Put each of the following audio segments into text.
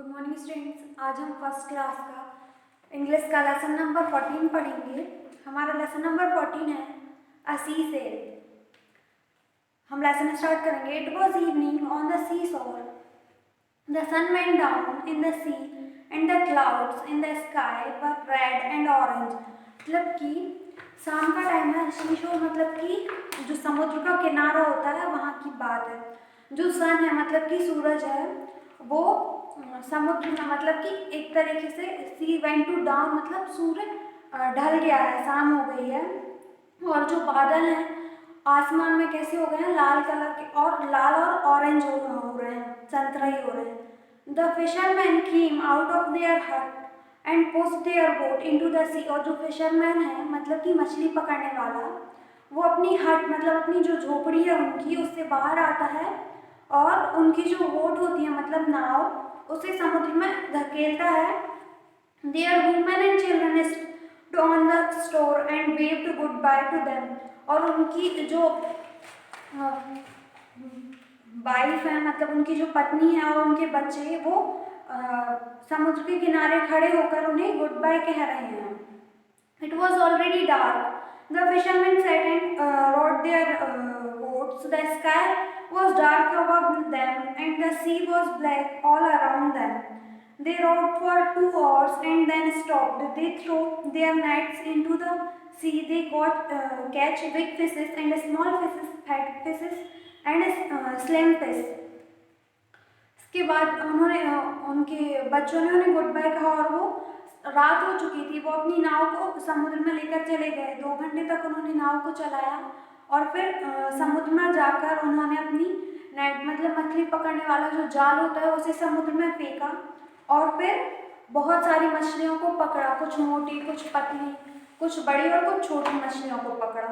Good morning students. आज हम first class का इंग्लिश का लेसन नंबर 14 पढ़ेंगे। हमारा लेसन नंबर 14 है अ सी सेल। हम लेसन स्टार्ट करेंगे। It was evening on the sea shore, the sun went down in the sea and the clouds in the sky were red and orange. मतलब कि शाम का time है। सी शोर मतलब कि जो समुद्र का किनारा होता है वहाँ की बात है। जो सन है मतलब कि सूरज है, वो समुद्र में मतलब कि एक तरीके से सी वेंट टू डाउन मतलब सूर्य ढल गया है, शाम हो गई है। और जो बादल हैं आसमान में कैसे हो गए हैं, लाल कलर के, और लाल और ऑरेंज हो रहे हैं, संतराई हो रहे हैं। The fisherman came out of their hut and pushed their boat into the sea. और जो फिशरमैन है मतलब कि मछली पकड़ने वाला, वो अपनी हट मतलब अपनी जो झोपड़ी है उनकी, उससे बाहर आता है और उनकी जो बोट होती है मतलब नाव, उसे समुद्र में धकेलता है। There women and children stood on the store and waived good by two them. और उनकी जो वाइफ है मतलब उनकी जो पत्नी है और उनके बच्चे, वो समुद्र के किनारे खड़े होकर उन्हें गुड बाय कह रहे हैं। It was already dark. The fishermen sat and rowed their boats. The sky was dark above them and the sea was black all around them. They rowed for 2 hours and then stopped. They threw their nets into the sea. They caught catch big fishes and small fishes, fat fishes and slim fish. इसके बाद उन्होंने उनके बच्चों ने उन्हें good bye कहा और वो रात हो चुकी थी। वो अपनी नाव को समुद्र में लेकर चले गए। 2 घंटे तक उन्होंने नाव को चलाया और फिर समुद्र में जाकर उन्होंने अपनी नेट मतलब मछली पकड़ने वाला जो जाल होता है उसे समुद्र में फेंका और फिर बहुत सारी मछलियों को पकड़ा, कुछ मोटी, कुछ पतली, कुछ बड़ी और कुछ छोटी मछलियों को पकड़ा।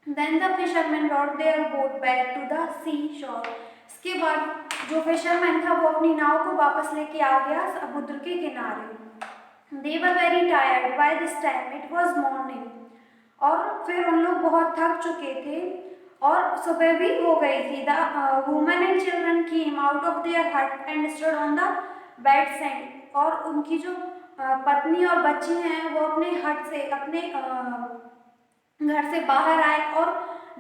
Then the fishermen rowed their boat back to the sea shore. इसके बाद जो फिशरमैन था वो अपनी नाव को वापस लेके आ गया समुद्र के किनारे। They were very tired by this time. It was morning. और फिर उन लोग बहुत थक चुके थे और सुबह भी हो गई थी। The women and children came out of their hut and stood on the bed sand. और उनकी जो पत्नी और बच्चे हैं वो अपने हट से, अपने घर से बाहर आए और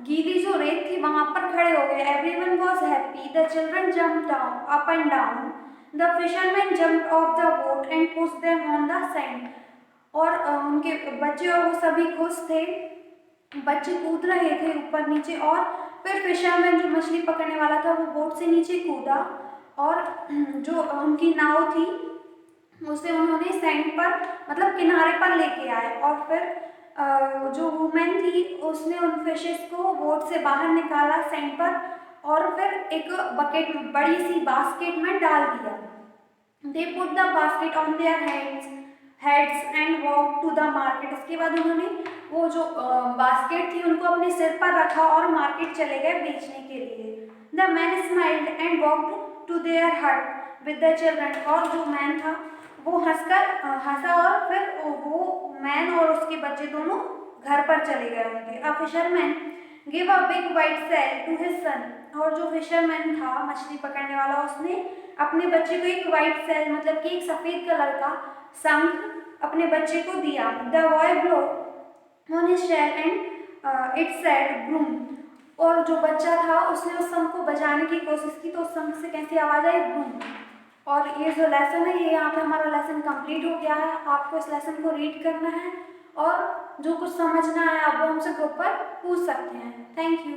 गीली जो रेत थी वहां पर खड़े हो गए। Everyone was happy. The children jumped down, up and down. The fishermen jumped off the boat and pushed them on the sand. और उनके बच्चे और वो सभी खुश थे। बच्चे कूद रहे थे ऊपर नीचे और फिर फिशरमैन जो मछली पकड़ने वाला था वो बोट से नीचे कूदा और जो उनकी नाव थी उसे उन्होंने सैंड पर मतलब किनारे पर लेके आए। और फिर जो वुमेन थी उसने उन फिशेस को बोट से बाहर निकाला सैंड पर और फिर एक बकेट, बड़ी सी बास्केट में डाल दिया। They put the basket on their heads and walked to the market. इसके बाद उन्होंने वो जो बास्केट थी उनको अपने सिर पर रखा और मार्केट चले गए बेचने के लिए। The man smiled and walked to their hut with the children. और जो मैन था वो हंसा और फिर वो मैन और उसके बच्चे दोनों घर पर चले गए उनके। A fisherman gave a big white shell to his son. और जो फिशरमैन था मछली पकड़ने वाला, उसने अपने बच्चे को एक वाइट सेल मतलब कि एक सफेद कलर का शंख अपने बच्चे को दिया। The boy blow on his shell and it said broom. और जो बच्चा था उसने उस शंख को बजाने की कोशिश की तो उस शंख से कैसी आवाज आई, ब्रूम। और ये जो लेसन है ये यहाँ पे हमारा लेसन कंप्लीट हो गया है। आपको इस लेसन को रीड करना है और जो कुछ समझना है आप वो हमसे ग्रुप पर पूछ सकते हैं। Thank you.